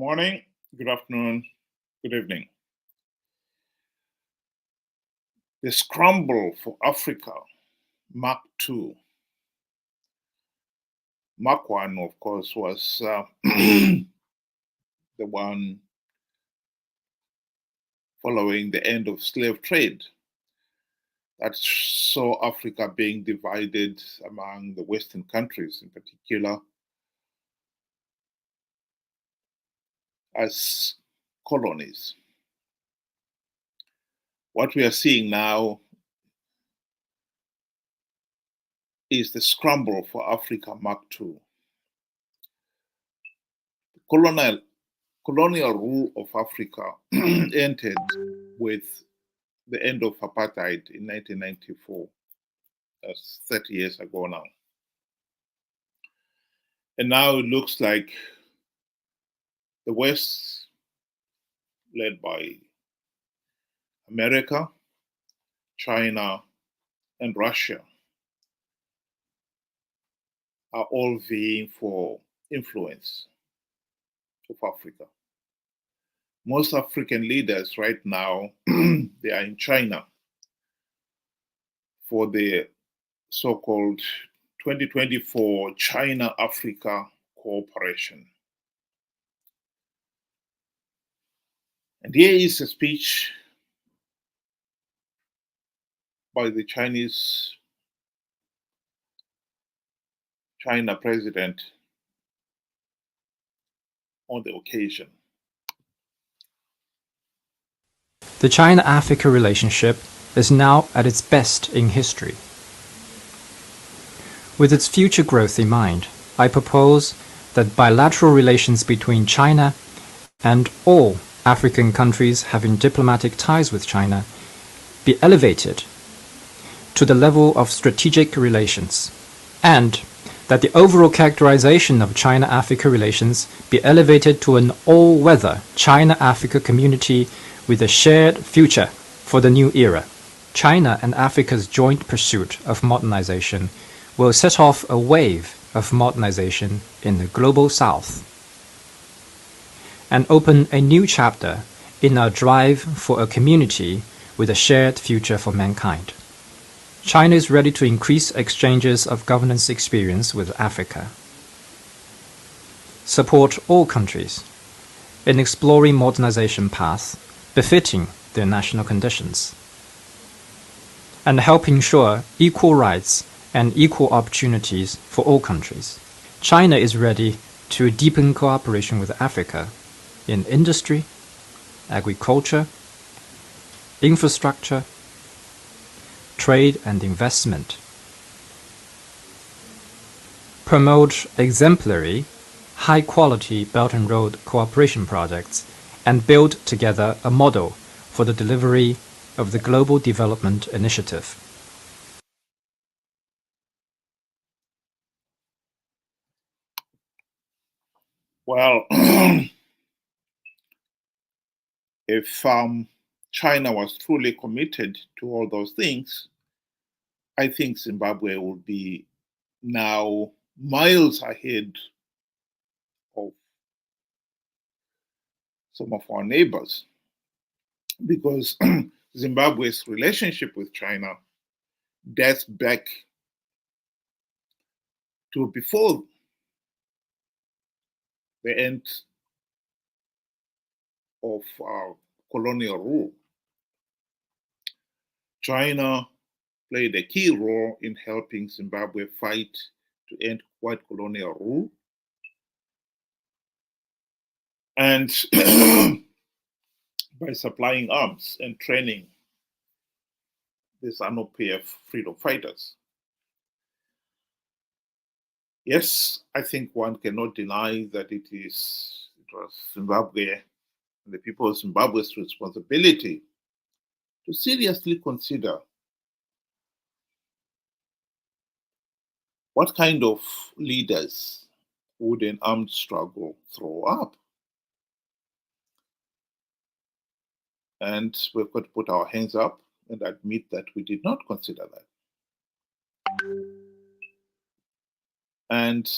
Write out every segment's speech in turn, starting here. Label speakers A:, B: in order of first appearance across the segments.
A: Morning, good afternoon, good evening. The Scramble for Africa, Mark II. Mark I, of course, was the one following the end of slave trade that saw Africa being divided among the Western countries, in particular, as colonies. What we are seeing now is the Scramble for Africa, Mark II. Colonial colonial rule of Africa ended with the end of apartheid in 1994. That's 30 years ago now. And now it looks like the West, led by America, China, and Russia, are all vying for influence of Africa. Most African leaders right now, they are in China for the so-called 2024 China-Africa cooperation. And here is a speech by the China president on the occasion.
B: The China-Africa relationship is now at its best in history. With its future growth in mind, I propose that bilateral relations between China and all African countries having diplomatic ties with China be elevated to the level of strategic relations, and that the overall characterization of China-Africa relations be elevated to an all-weather China-Africa community with a shared future for the new era. China and Africa's joint pursuit of modernization will set off a wave of modernization in the global south and open a new chapter in our drive for a community with a shared future for mankind. China is ready to increase exchanges of governance experience with Africa. Support all countries in exploring modernization paths befitting their national conditions, and help ensure equal rights and equal opportunities for all countries. China is ready to deepen cooperation with Africa in industry, agriculture, infrastructure, trade and investment. Promote exemplary, high-quality Belt and Road cooperation projects and build together a model for the delivery of the Global Development Initiative.
A: Well, if China was truly committed to all those things, I think Zimbabwe would be now miles ahead of some of our neighbors, because Zimbabwe's relationship with China dates back to before the end of colonial rule. China played a key role in helping Zimbabwe fight to end white colonial rule. And by supplying arms and training these ZANU-PF freedom fighters. Yes, I think one cannot deny that it was Zimbabwe and the people of Zimbabwe's responsibility to seriously consider what kind of leaders would an armed struggle throw up. And we've got to put our hands up and admit that we did not consider that. And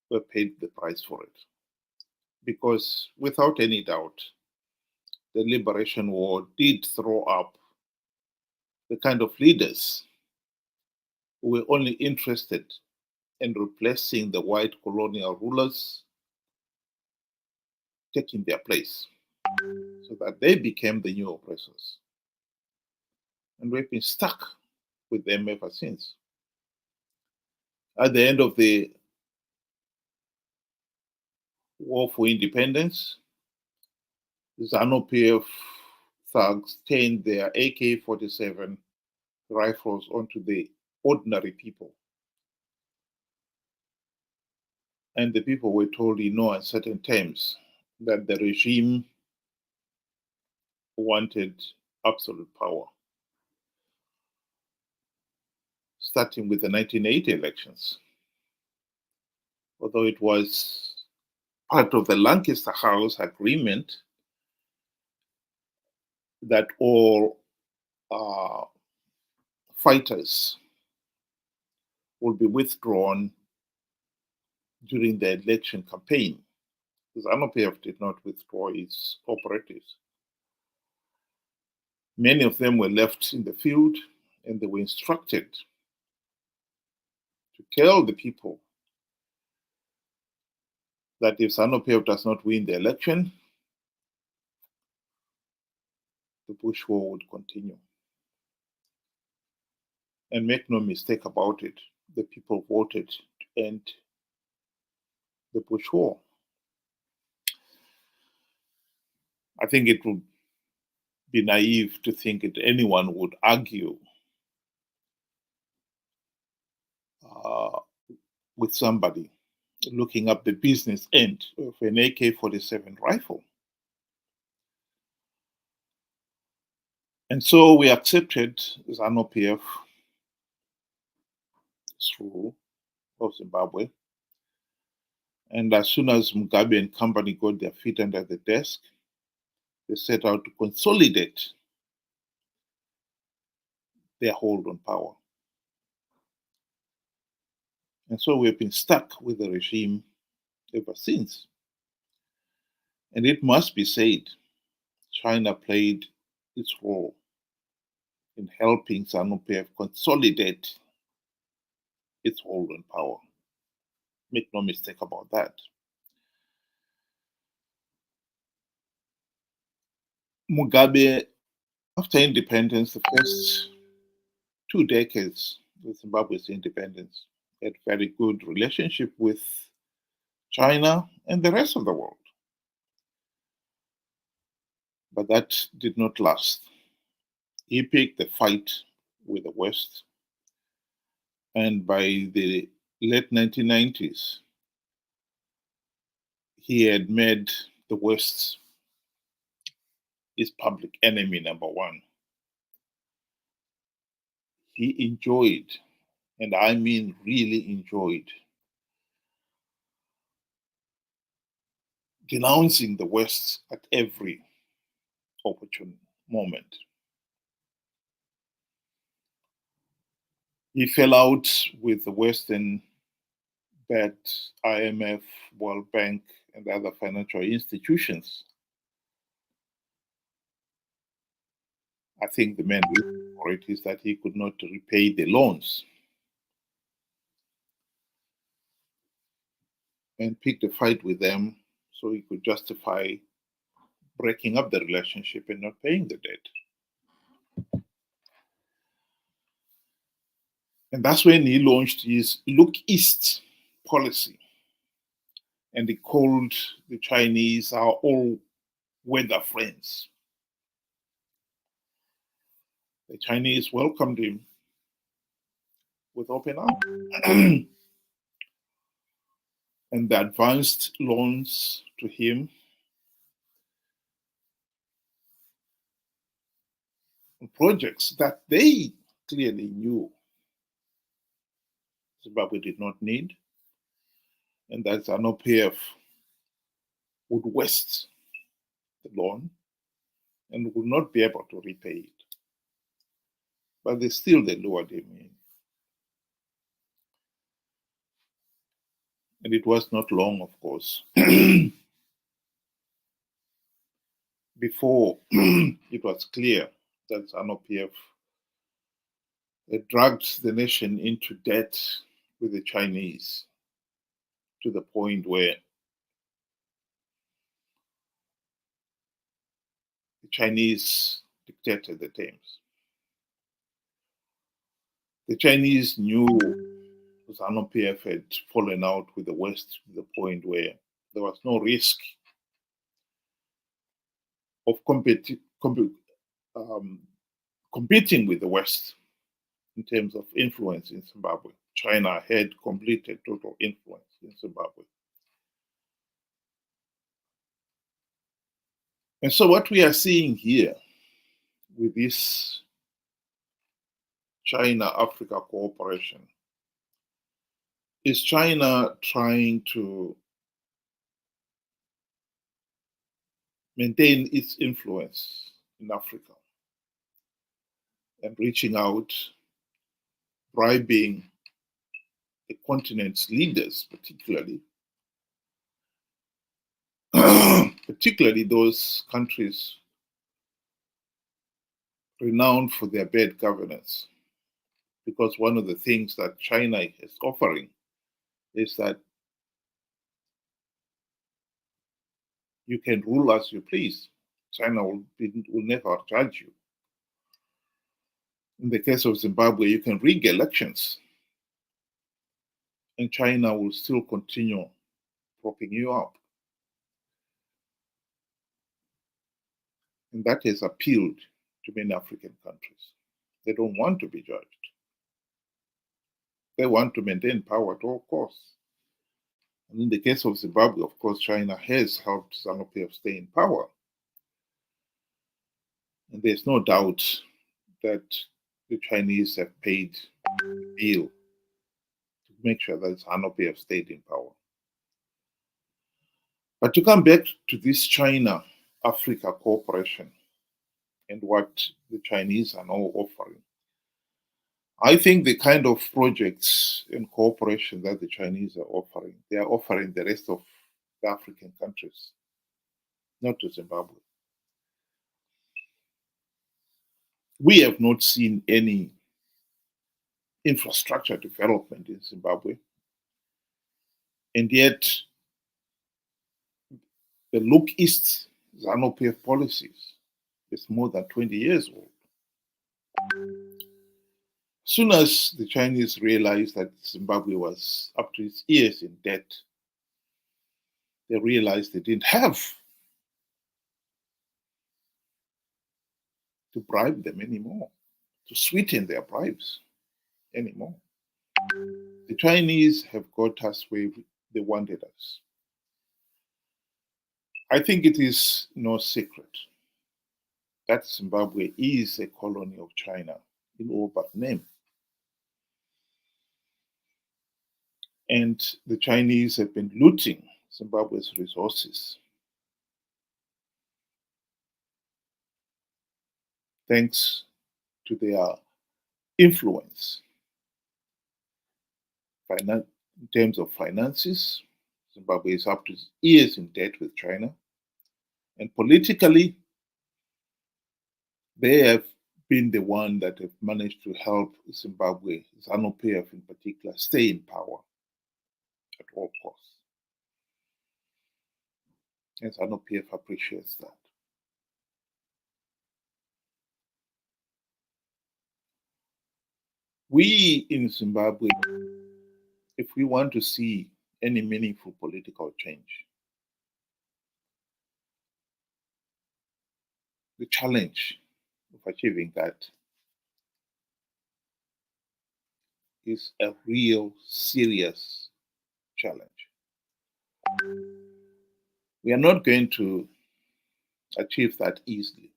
A: we paid the price for it. because without any doubt, the Liberation War did throw up the kind of leaders who were only interested in replacing the white colonial rulers, taking their place, so that they became the new oppressors. And we've been stuck with them ever since. At the end of the War for Independence, ZANU-PF thugs turned their AK-47 rifles onto the ordinary people. And the people were told in no uncertain terms that the regime wanted absolute power. Starting with the 1980 elections, although it was part of the Lancaster House agreement that all fighters will be withdrawn during the election campaign. ZANU-PF did not withdraw its operatives. Many of them were left in the field, and they were instructed to tell the people that if ZANU-PF does not win the election, the Bush War would continue. And make no mistake about it, the people voted to end the Bush War. I think it would be naive to think that anyone would argue with somebody looking up the business end of an AK-47 rifle. And so we accepted ZANU-PF rule of Zimbabwe. And as soon as Mugabe and company got their feet under the desk, they set out to consolidate their hold on power. And so we've been stuck with the regime ever since. And it must be said, China played its role in helping ZANU-PF consolidate its hold on power. Make no mistake about that. Mugabe, after independence, the first 2 decades of Zimbabwe's independence, had very good relationship with China and the rest of the world. But that did not last. He picked the fight with the West, and by the late 1990s, he had made the West his public enemy number one. He enjoyed, and I mean really enjoyed, denouncing the West at every opportune moment. He fell out with the Western backed IMF, World Bank, and other financial institutions. I think the main reason for it is that he could not repay the loans, and picked a fight with them so he could justify breaking up the relationship and not paying the debt. And that's when he launched his Look East policy. And he called the Chinese our all-weather friends. The Chinese welcomed him with open arms. And the advanced loans to him on projects that they clearly knew Zimbabwe did not need, and that ZANU-PF would waste the loan and would not be able to repay it. But they lured him in. And it was not long, of course, before it was clear that ZANU-PF had dragged the nation into debt with the Chinese to the point where the Chinese dictated the terms. The Chinese knew ZANU-PF had fallen out with the West to the point where there was no risk of competing with the West in terms of influence in Zimbabwe. China had complete and total influence in Zimbabwe. And so what we are seeing here with this China-Africa cooperation is China trying to maintain its influence in Africa and reaching out, bribing the continent's leaders, particularly those countries renowned for their bad governance. Because one of the things that China is offering is that you can rule as you please. China will never judge you. In the case of Zimbabwe, you can rig elections, and China will still continue propping you up. And that has appealed to many African countries. They don't want to be judged. They want to maintain power at all costs. And in the case of Zimbabwe, of course, China has helped ZANU-PF stay in power. And there's no doubt that the Chinese have paid the bill to make sure that ZANU-PF stayed in power. But to come back to this China-Africa cooperation and what the Chinese are now offering, I think the kind of projects and cooperation that the Chinese are offering, they are offering the rest of the African countries, not to Zimbabwe. We have not seen any infrastructure development in Zimbabwe, and yet the Look East ZANU-PF policies is more than 20 years old. As soon as the Chinese realized that Zimbabwe was up to its ears in debt, they realized they didn't have to bribe them anymore, to sweeten their bribes anymore. The Chinese have got us where they wanted us. I think it is no secret that Zimbabwe is a colony of China in all but name. And the Chinese have been looting Zimbabwe's resources. Thanks to their influence in terms of finances. Zimbabwe is up to its ears in debt with China. And politically, they have been the one that have managed to help Zimbabwe, ZANU-PF in particular, stay in power at all costs. And ZANU-PF appreciates that. We in Zimbabwe, if we want to see any meaningful political change, the challenge of achieving that is a real serious challenge. We are not going to achieve that easily.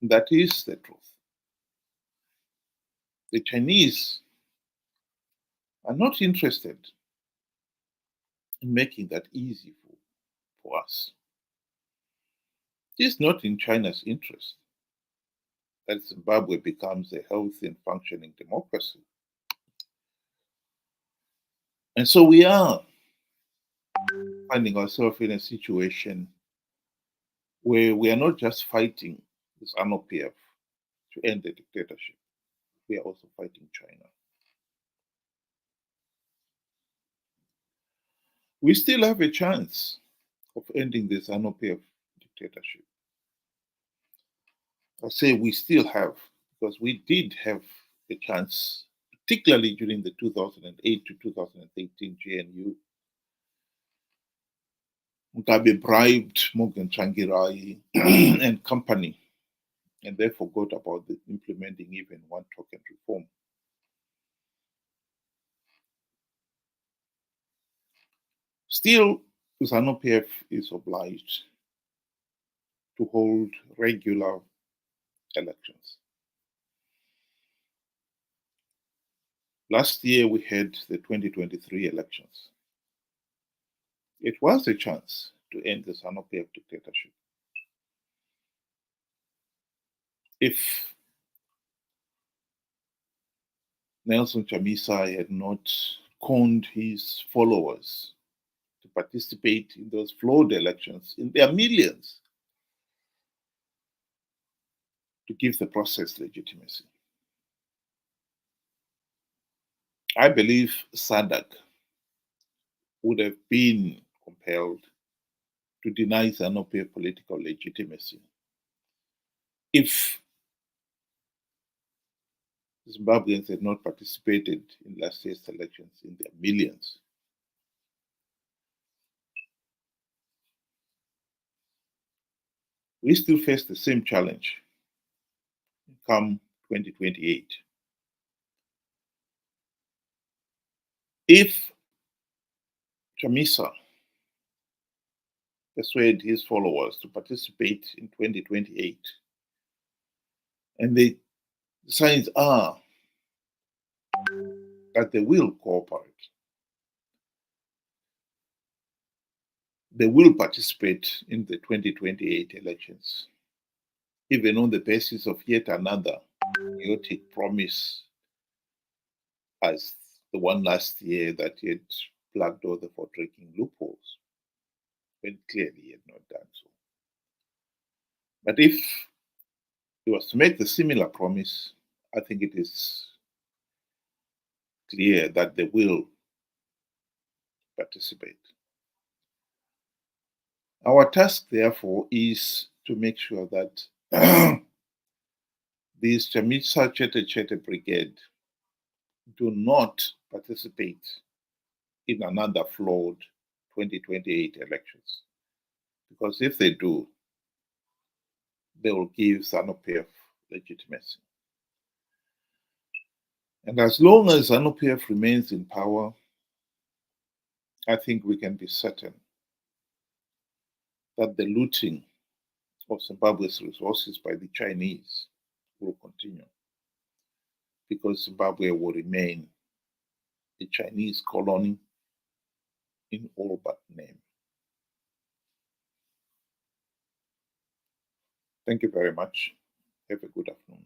A: That is the truth. The Chinese are not interested in making that easy for us. It is not in China's interest that Zimbabwe becomes a healthy and functioning democracy. And so we are finding ourselves in a situation where we are not just fighting this ZANU-PF to end the dictatorship, we are also fighting China. We still have a chance of ending this ZANU-PF dictatorship. I say we still have, because we did have a chance, particularly during the 2008 to 2018 GNU. Mugabe bribed Morgan Tsvangirai and company, and they forgot about implementing even one token reform. Still, ZANU-PF is obliged to hold regular elections. Last year, we had the 2023 elections. It was a chance to end the ZANU-PF dictatorship. If Nelson Chamisa had not conned his followers to participate in those flawed elections in their millions to give the process legitimacy, I believe SADC would have been compelled to deny ZANU-PF political legitimacy if Zimbabweans had not participated in last year's elections in their millions. We still face the same challenge come 2028. If Chamisa persuade his followers to participate in 2028, and the signs are that they will cooperate, they will participate in the 2028 elections, even on the basis of yet another chaotic promise as the one last year that he had plugged all the vote-taking loopholes, when clearly he had not done so. But if he was to make the similar promise, I think it is clear that they will participate. Our task, therefore, is to make sure that these Chamisa Chete Brigade do not participate in another flawed 2028 elections. Because if they do, they will give ZANU-PF legitimacy. And as long as ZANU-PF remains in power, I think we can be certain that the looting of Zimbabwe's resources by the Chinese will continue, because Zimbabwe will remain a Chinese colony in all but name. Thank you very much. Have a good afternoon.